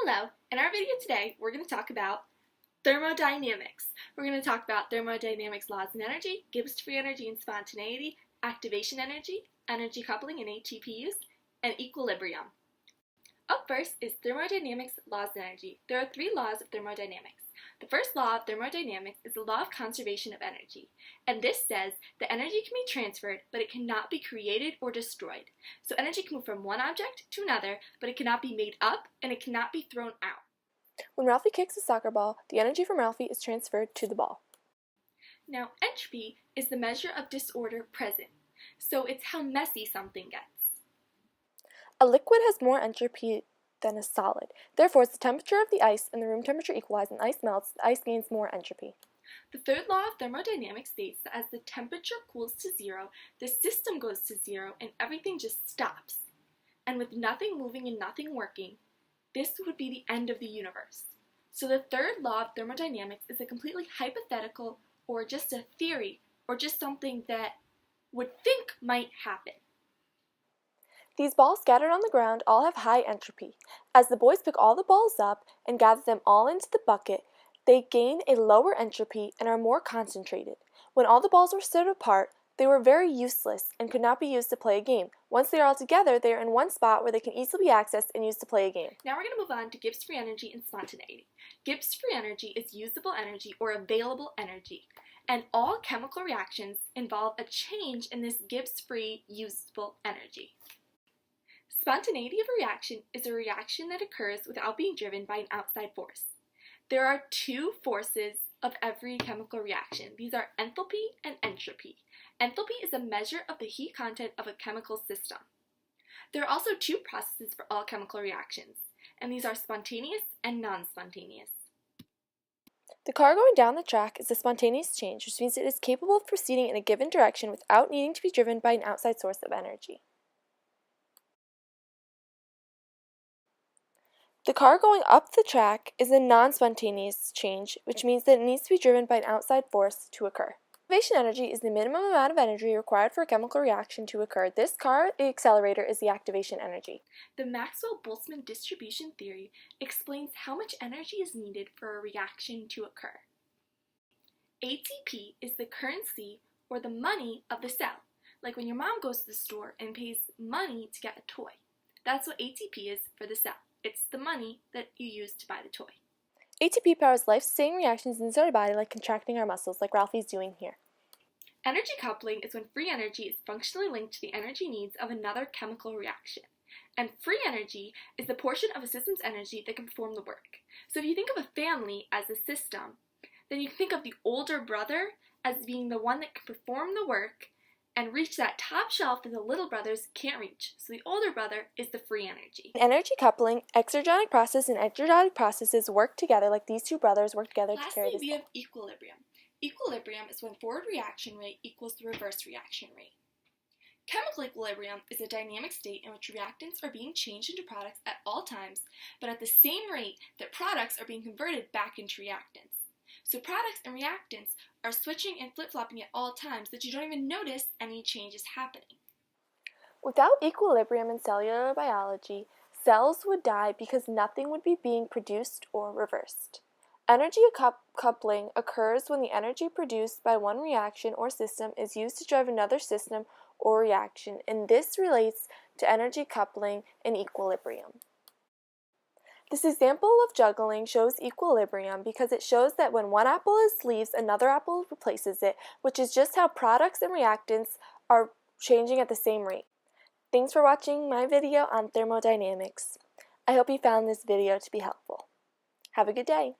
Hello! In our video today, we're going to talk about thermodynamics. We're going to talk about thermodynamics laws in energy, Gibbs free energy and spontaneity, activation energy, energy coupling and ATP use, and equilibrium. Up first is thermodynamics laws in energy. There are three laws of thermodynamics. The first law of thermodynamics is the law of conservation of energy, and this says that energy can be transferred, but it cannot be created or destroyed. So energy can move from one object to another, but it cannot be made up and it cannot be thrown out. When Ralphie kicks a soccer ball, the energy from Ralphie is transferred to the ball. Now, entropy is the measure of disorder present, so it's how messy something gets. A liquid has more entropy than a solid. Therefore, as the temperature of the ice and the room temperature equalize and the ice melts, the ice gains more entropy. The third law of thermodynamics states that as the temperature cools to zero, the system goes to zero and everything just stops. And with nothing moving and nothing working, this would be the end of the universe. So the third law of thermodynamics is a completely hypothetical or just a theory or just something that would think might happen. These balls scattered on the ground all have high entropy. As the boys pick all the balls up and gather them all into the bucket, they gain a lower entropy and are more concentrated. When all the balls were stood apart, they were very useless and could not be used to play a game. Once they are all together, they are in one spot where they can easily be accessed and used to play a game. Now we're going to move on to Gibbs free energy and spontaneity. Gibbs free energy is usable energy or available energy, and all chemical reactions involve a change in this Gibbs free usable energy. Spontaneity of a reaction is a reaction that occurs without being driven by an outside force. There are two forces of every chemical reaction. These are enthalpy and entropy. Enthalpy is a measure of the heat content of a chemical system. There are also two processes for all chemical reactions, and these are spontaneous and non-spontaneous. The car going down the track is a spontaneous change, which means it is capable of proceeding in a given direction without needing to be driven by an outside source of energy. The car going up the track is a non-spontaneous change, which means that it needs to be driven by an outside force to occur. Activation energy is the minimum amount of energy required for a chemical reaction to occur. This car accelerator is the activation energy. The Maxwell-Boltzmann distribution theory explains how much energy is needed for a reaction to occur. ATP is the currency or the money of the cell, like when your mom goes to the store and pays money to get a toy. That's what ATP is for the cell. It's the money that you use to buy the toy. ATP powers life-sustaining reactions inside our body, like contracting our muscles, like Ralphie's doing here. Energy coupling is when free energy is functionally linked to the energy needs of another chemical reaction. And free energy is the portion of a system's energy that can perform the work. So if you think of a family as a system, then you can think of the older brother as being the one that can perform the work and reach that top shelf that the little brothers can't reach. So the older brother is the free energy. In energy coupling, exergonic processes and entropic processes work together, like these two brothers work together to carry this. Lastly, we have equilibrium. Equilibrium is when forward reaction rate equals the reverse reaction rate. Chemical equilibrium is a dynamic state in which reactants are being changed into products at all times, but at the same rate that products are being converted back into reactants. So products and reactants are switching and flip-flopping at all times that you don't even notice any changes happening. Without equilibrium in cellular biology, cells would die because nothing would be being produced or reversed. Energy coupling occurs when the energy produced by one reaction or system is used to drive another system or reaction, and this relates to energy coupling and equilibrium. This example of juggling shows equilibrium because it shows that when one apple leaves, another apple replaces it, which is just how products and reactants are changing at the same rate. Thanks for watching my video on thermodynamics. I hope you found this video to be helpful. Have a good day.